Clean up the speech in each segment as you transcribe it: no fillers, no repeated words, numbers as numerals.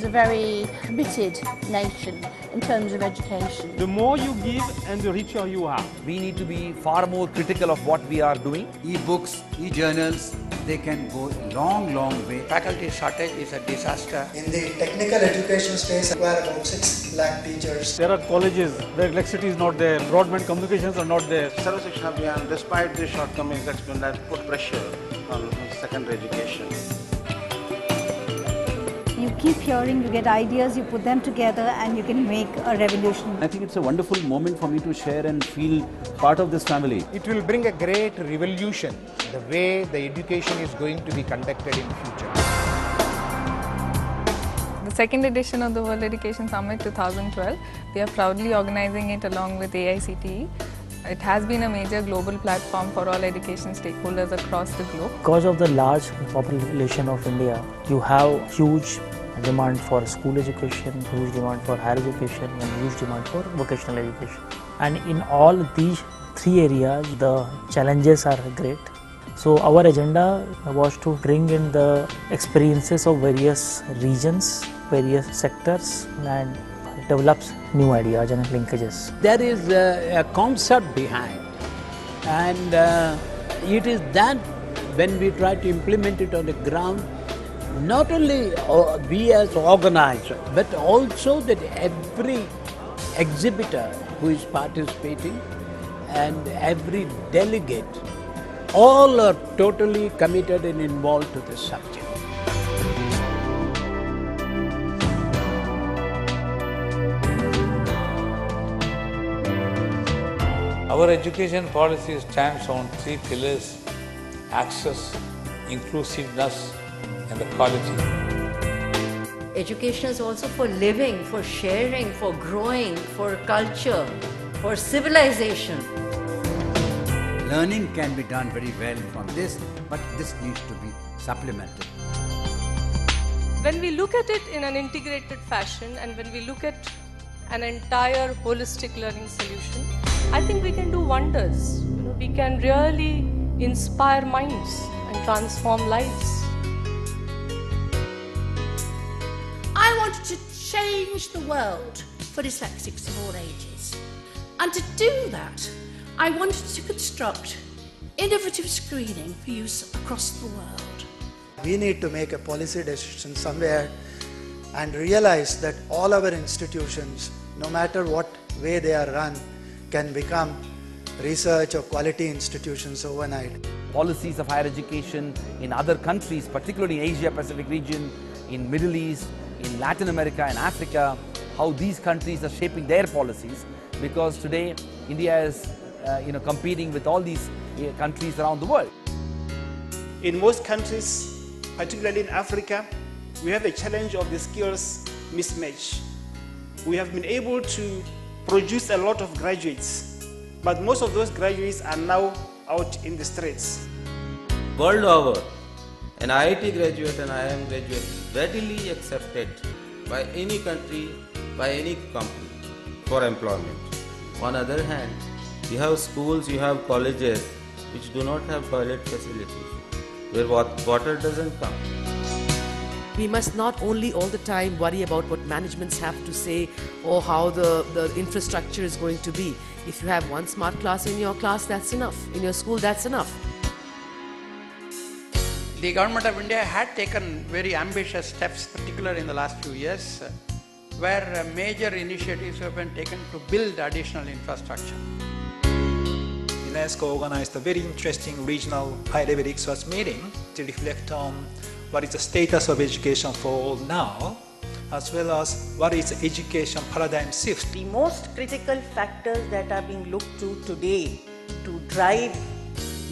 is a very committed nation in terms of education. The more you give and the richer you are. We need to be far more critical of what we are doing. E-books, e-journals, they can go long way. Faculty shortage is a disaster. In the technical education space, we are about 6 lakh teachers. There are colleges where electricity is not there, broadband communications are not there. Sarva Shiksha Abhiyan, despite the shortcomings, has put pressure on secondary education. You keep hearing, you get ideas, you put them together and you can make a revolution. I think it's a wonderful moment for me to share and feel part of this family. It will bring a great revolution, the way the education is going to be conducted in future. The second edition of the World Education Summit 2012, we are proudly organizing it along with AICTE. It has been a major global platform for all education stakeholders across the globe. Because of the large population of India, you have huge demand for school education, huge demand for higher education and huge demand for vocational education. And in all these three areas, the challenges are great. So our agenda was to bring in the experiences of various regions, various sectors and develops new ideas and linkages. There is a concept behind, and it is that when we try to implement it on the ground, not only we as organizers, but also that every exhibitor who is participating and every delegate, all are totally committed and involved to this subject. Our education policy stands on three pillars: access, inclusiveness, and equality. Education is also for living, for sharing, for growing, for culture, for civilization. Learning can be done very well from this, but this needs to be supplemented. When we look at it in an integrated fashion and when we look at an entire holistic learning solution, I think we can do wonders. We can really inspire minds and transform lives. I wanted to change the world for dyslexics of all ages. And to do that, I wanted to construct innovative screening for use across the world. We need to make a policy decision somewhere and realize that all our institutions, no matter what way they are run, can become research or quality institutions overnight. Policies of higher education in other countries, particularly in Asia Pacific region, in Middle East, in Latin America and Africa, how these countries are shaping their policies, because today India is competing with all these countries around the world. In most countries, particularly in Africa, we have a challenge of the skills mismatch. We have been able to produce a lot of graduates, but most of those graduates are now out in the streets. World over, an IIT graduate and IIM graduate is readily accepted by any country, by any company for employment. On the other hand, you have schools, you have colleges which do not have toilet facilities, where water doesn't come. We must not only all the time worry about what managements have to say or how the infrastructure is going to be. If you have one smart class in your class, that's enough. In your school, that's enough. The Government of India had taken very ambitious steps, particularly in the last few years, where major initiatives have been taken to build additional infrastructure. UNESCO organized a very interesting regional high-level experts meeting to reflect on what is the status of education for all now, as well as what is the education paradigm shift. The most critical factors that are being looked to today to drive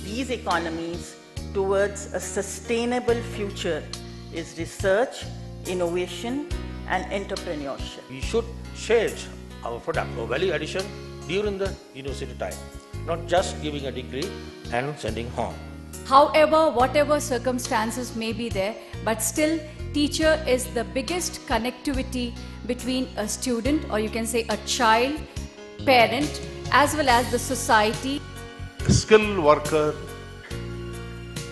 these economies towards a sustainable future is research, innovation, and entrepreneurship. We should share our product or value addition during the university time, not just giving a degree and sending home. However, whatever circumstances may be there, but still teacher is the biggest connectivity between a student, or you can say a child, parent, as well as the society. A skilled worker,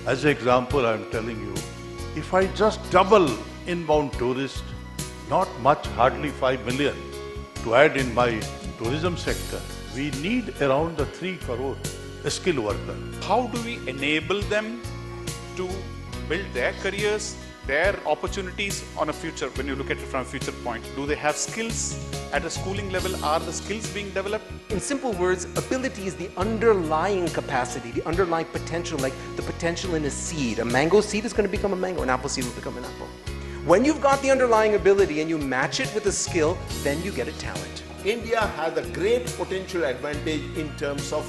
as an example I am telling you, if I just double inbound tourists, not much, hardly 5 million to add in my tourism sector. We need around the 3 crore skilled workers. How do we enable them to build their careers, their opportunities on a future, when you look at it from a future point? Do they have skills at a schooling level? Are the skills being developed? In simple words, ability is the underlying capacity, the underlying potential, like the potential in a seed. A mango seed is going to become a mango, an apple seed will become an apple. When you've got the underlying ability and you match it with a skill, then you get a talent. India has a great potential advantage in terms of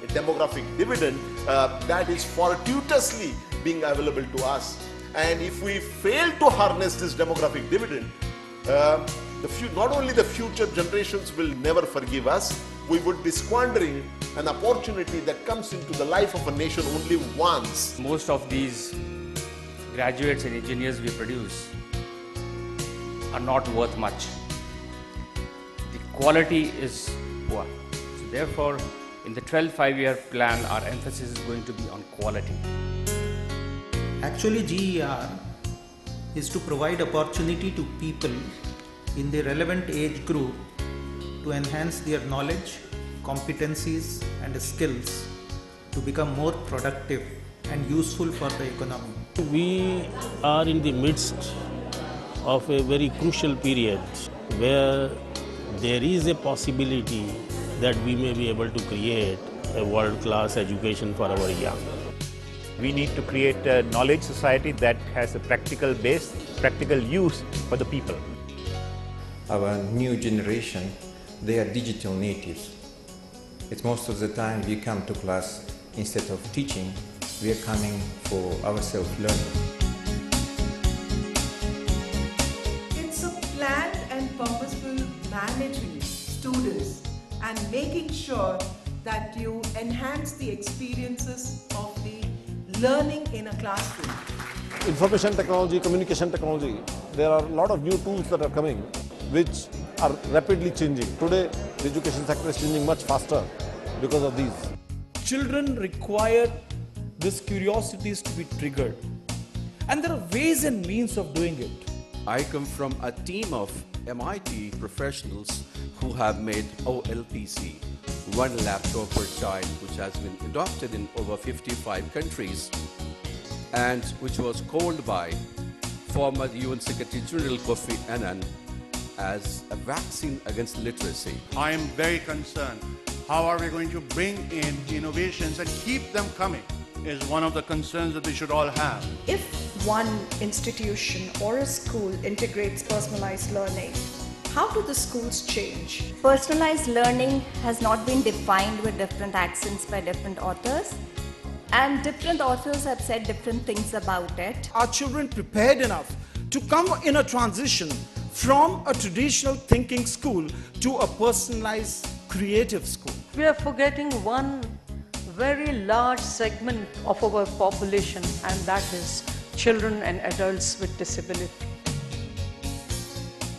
demographic dividend that is fortuitously being available to us. And if we fail to harness this demographic dividend, not only the future generations will never forgive us, we would be squandering an opportunity that comes into the life of a nation only once. Most of these graduates and engineers we produce are not worth much. The quality is poor. So therefore, in the 12th five-year plan, our emphasis is going to be on quality. Actually, GER is to provide opportunity to people in the relevant age group to enhance their knowledge, competencies and skills to become more productive and useful for the economy. We are in the midst of a very crucial period where there is a possibility that we may be able to create a world-class education for our young. We need to create a knowledge society that has a practical base, practical use for the people. Our new generation, they are digital natives. It's most of the time we come to class, instead of teaching, we are coming for our self-learning. It's a planned and purposeful managing students and making sure that you enhance the experiences of the learning in a classroom. Information technology, communication technology, there are a lot of new tools that are coming which are rapidly changing. Today, the education sector is changing much faster because of these. Children require these curiosities to be triggered. And there are ways and means of doing it. I come from a team of MIT professionals who have made OLPC, one laptop per child, which has been adopted in over 55 countries and which was called by former UN Secretary General Kofi Annan as a vaccine against literacy. I am very concerned. How are we going to bring in innovations and keep them coming is one of the concerns that we should all have. If one institution or a school integrates personalized learning, how do the schools change? Personalized learning has not been defined with different accents by different authors, and different authors have said different things about it. Are children prepared enough to come in a transition from a traditional thinking school to a personalized creative school? We are forgetting one very large segment of our population, and that is children and adults with disability.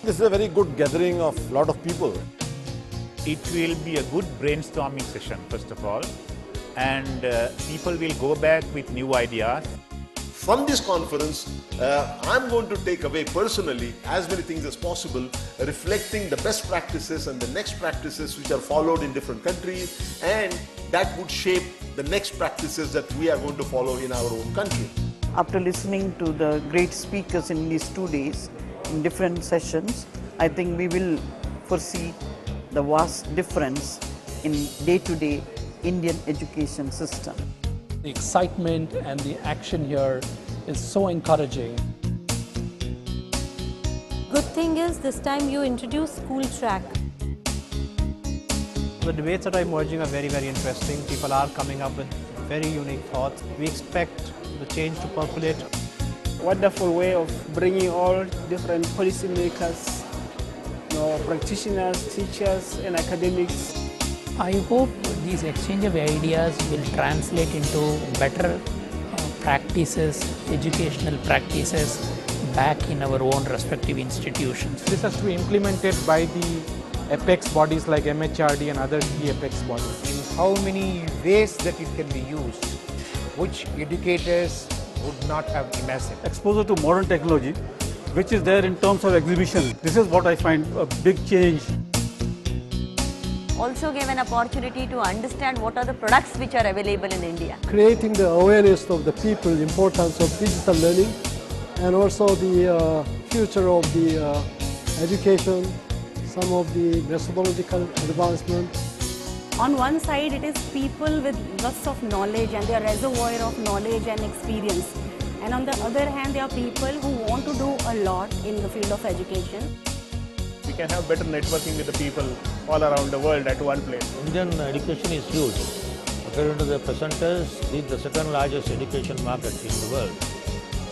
This is a very good gathering of a lot of people. It will be a good brainstorming session, first of all, and people will go back with new ideas. From this conference, I'm going to take away personally as many things as possible, reflecting the best practices and the next practices which are followed in different countries, and that would shape the next practices that we are going to follow in our own country. After listening to the great speakers in these 2 days, in different sessions, I think we will foresee the vast difference in day-to-day Indian education system. The excitement and the action here is so encouraging. Good thing is this time you introduced school track. The debates that are emerging are very, very interesting. People are coming up with very unique thoughts. We expect the change to percolate. Wonderful way of bringing all different policymakers, practitioners, teachers and academics. I hope these exchange of ideas will translate into better practices, educational practices back in our own respective institutions. This has to be implemented by the apex bodies like MHRD and other key apex bodies. In how many ways that it can be used, which educators would not have imagined. Exposure to modern technology which is there in terms of exhibition. This is what I find a big change. Also gave an opportunity to understand what are the products which are available in India. Creating the awareness of the people, importance of digital learning, and also the future of the education, some of the methodological advancements. On one side, it is people with lots of knowledge and they are reservoir of knowledge and experience. And on the other hand, there are people who want to do a lot in the field of education. We can have better networking with the people all around the world at one place. Indian education is huge. According to the presenters, it is the second largest education market in the world.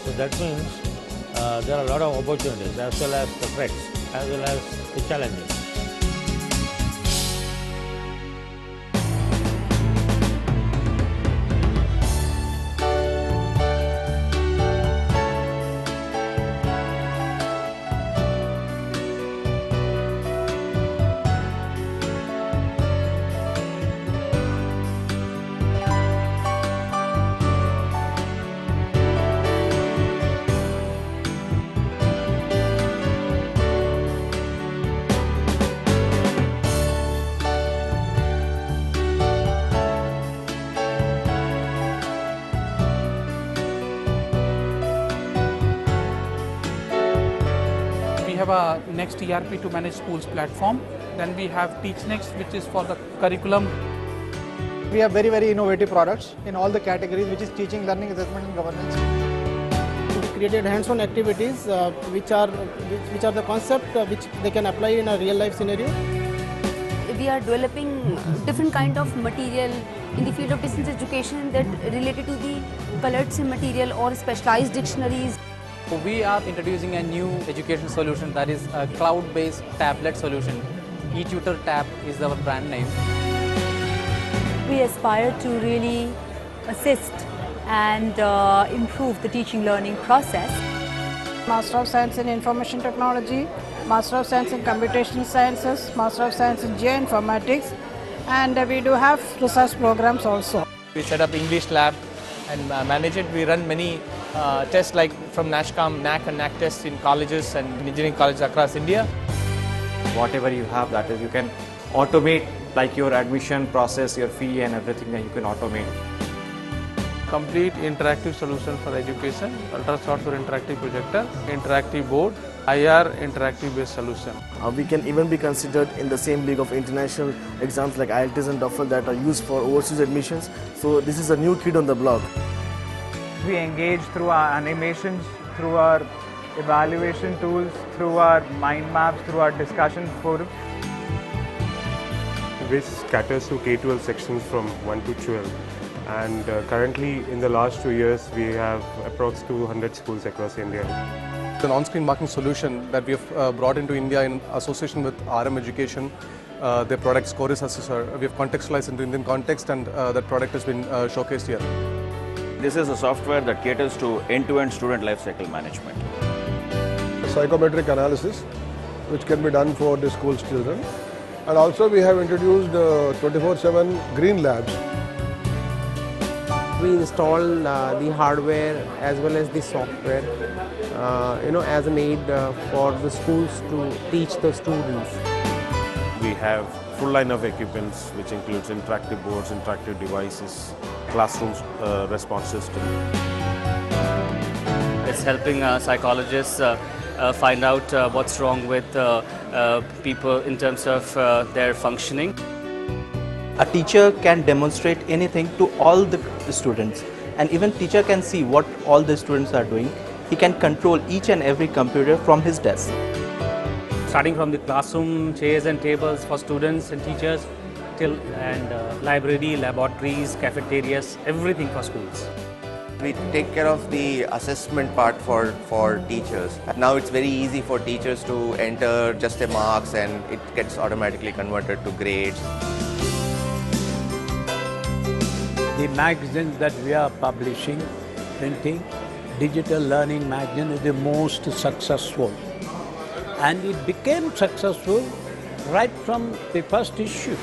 So that means there are a lot of opportunities as well as the threats, as well as the challenges. We have a Next ERP to manage schools platform. Then we have TeachNext, which is for the curriculum. We have very, very innovative products in all the categories, which is teaching, learning, assessment and governance. We created hands-on activities which are the concept which they can apply in a real-life scenario. We are developing different kind of material in the field of distance education that related to the colored SIM material or specialized dictionaries. We are introducing a new education solution, that is a cloud-based tablet solution. eTutor Tab is our brand name. We aspire to really assist and improve the teaching learning process. Master of Science in Information Technology, Master of Science in Computational Sciences, Master of Science in Geoinformatics, and we do have research programs also. We set up English lab and manage it. We run many tests like from NASCOM, NAC and NAC tests in colleges and engineering colleges across India. Whatever you have, that is, you can automate like your admission process, your fee and everything that you can automate. Complete interactive solution for education, ultrasound for interactive projector, interactive board, IR interactive based solution. We can even be considered in the same league of international exams like IELTS and TOEFL that are used for overseas admissions. So this is a new kid on the block. We engage through our animations, through our evaluation tools, through our mind maps, through our discussion forums. Which caters to K-12 sections from 1 to 12. And currently, in the last 2 years, we have approx 200 schools across India. An on-screen marking solution that we have brought into India in association with RM Education. Their product Scoris Assessor. We have contextualized into Indian context, and that product has been showcased here. This is a software that caters to end-to-end student lifecycle management. Psychometric analysis, which can be done for the school's children. And also we have introduced 24/7 green labs. We install the hardware as well as the software, as an aid for the schools to teach the students. We have full line of equipments, which includes interactive boards, interactive devices, classroom response system. It's helping psychologists find out what's wrong with people in terms of their functioning. A teacher can demonstrate anything to all the students, and even teacher can see what all the students are doing. He can control each and every computer from his desk. Starting from the classroom, chairs and tables for students and teachers, till library, laboratories, cafeterias, everything for schools. We take care of the assessment part for teachers. Now it's very easy for teachers to enter just their marks and it gets automatically converted to grades. The magazines that we are publishing, printing, Digital Learning Magazine is the most successful. And it became successful right from the first issue,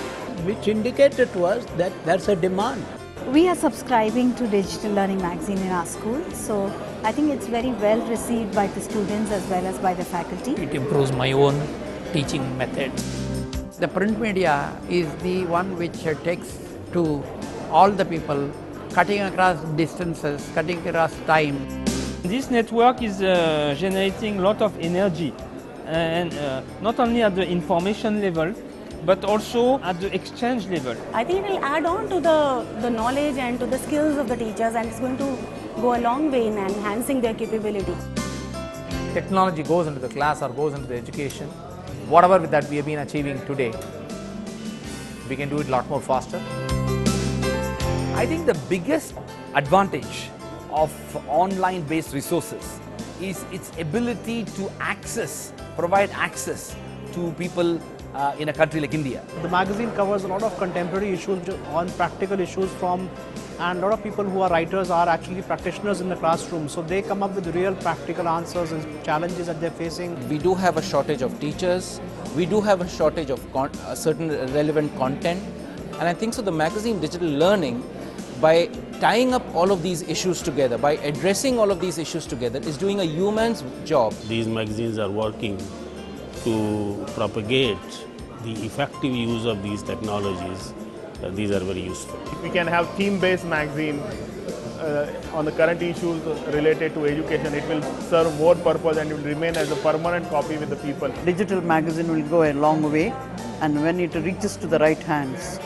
which indicated to us that there's a demand. We are subscribing to Digital Learning Magazine in our school, so I think it's very well received by the students as well as by the faculty. It improves my own teaching method. The print media is the one which takes to all the people, cutting across distances, cutting across time. This network is generating a lot of energy, and not only at the information level, but also at the exchange level. I think it will add on to the knowledge and to the skills of the teachers, and it's going to go a long way in enhancing their capability. Technology goes into the class or goes into the education. Whatever that we have been achieving today, we can do it a lot more faster. I think the biggest advantage of online-based resources is its ability to provide access to people in a country like India. The magazine covers a lot of contemporary issues on practical issues and a lot of people who are writers are actually practitioners in the classroom. So they come up with real practical answers and challenges that they're facing. We do have a shortage of teachers. We do have a shortage of certain relevant content. And I think so the magazine Digital Learning, by tying up all of these issues together, by addressing all of these issues together, is doing a human's job. These magazines are working to propagate the effective use of these technologies. These are very useful. We can have theme-based magazine on the current issues related to education. It will serve more purpose and it will remain as a permanent copy with the people. Digital magazine will go a long way, and when it reaches to the right hands,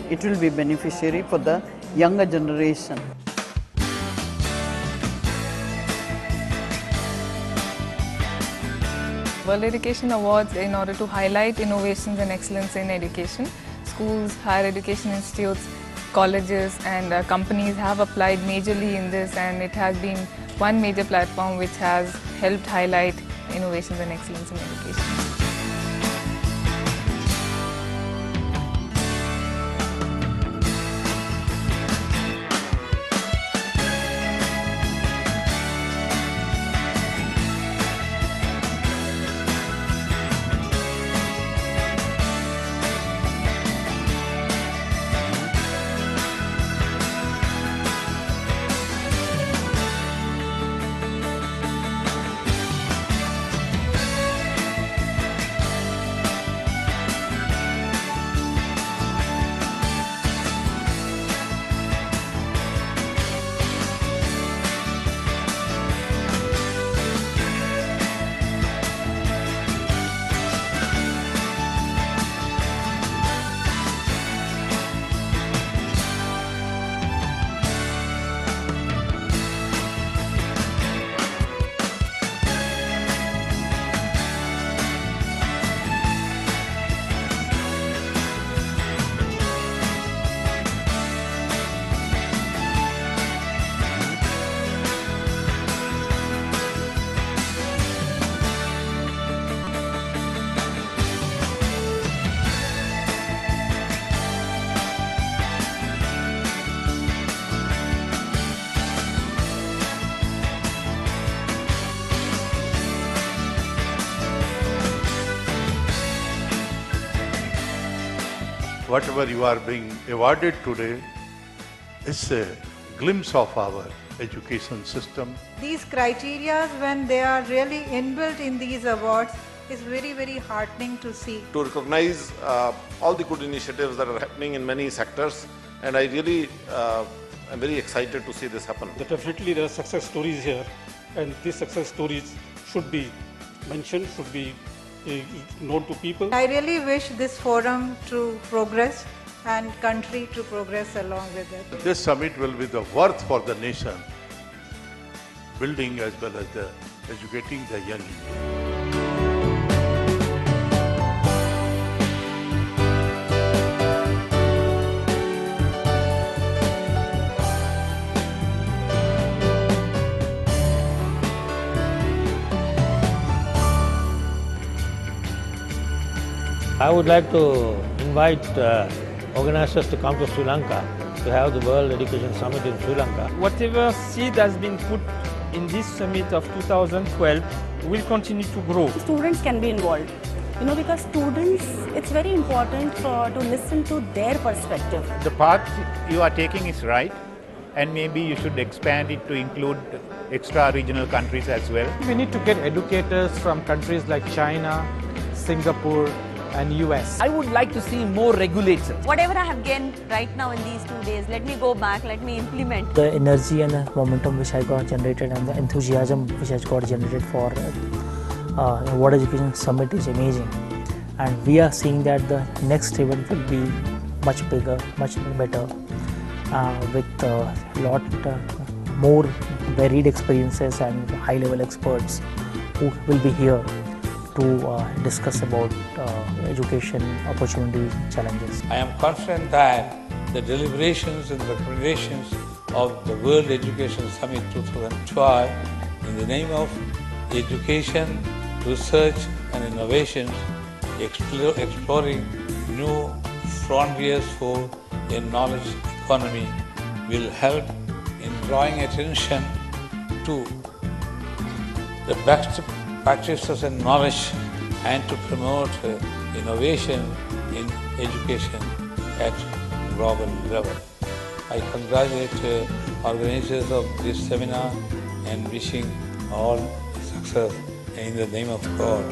it will be beneficiary for the younger generation. World Education Awards in order to highlight innovations and excellence in education. Schools, higher education institutes, colleges and companies have applied majorly in this, and it has been one major platform which has helped highlight innovations and excellence in education. Whatever you are being awarded today is a glimpse of our education system. These criteria, when they are really inbuilt in these awards, is very, very heartening to see. To recognize all the good initiatives that are happening in many sectors, and I really am very excited to see this happen. Definitely there are success stories here, and these success stories should be mentioned, should be known to people. I really wish this forum to progress and country to progress along with it. This summit will be the worth for the nation, building as well as educating the young India. I would like to invite organizers to come to Sri Lanka to have the World Education Summit in Sri Lanka. Whatever seed has been put in this summit of 2012 will continue to grow. Students can be involved, Because students, it's very important to listen to their perspective. The path you are taking is right, and maybe you should expand it to include extra regional countries as well. We need to get educators from countries like China, Singapore and US. I would like to see more regulators. Whatever I have gained right now in these 2 days, let me go back, let me implement. The energy and the momentum which I got generated and the enthusiasm which I got generated for World Education Summit is amazing. And we are seeing that the next event will be much bigger, much better, with a lot more varied experiences and high-level experts who will be here to discuss about education opportunities and challenges. I am confident that the deliberations and recommendations of the World Education Summit 2012 in the name of education, research and innovations, exploring new frontiers for a knowledge economy will help in drawing attention to the best practices and knowledge and to promote innovation in education at global level. I congratulate organizers of this seminar and wishing all success in the name of God.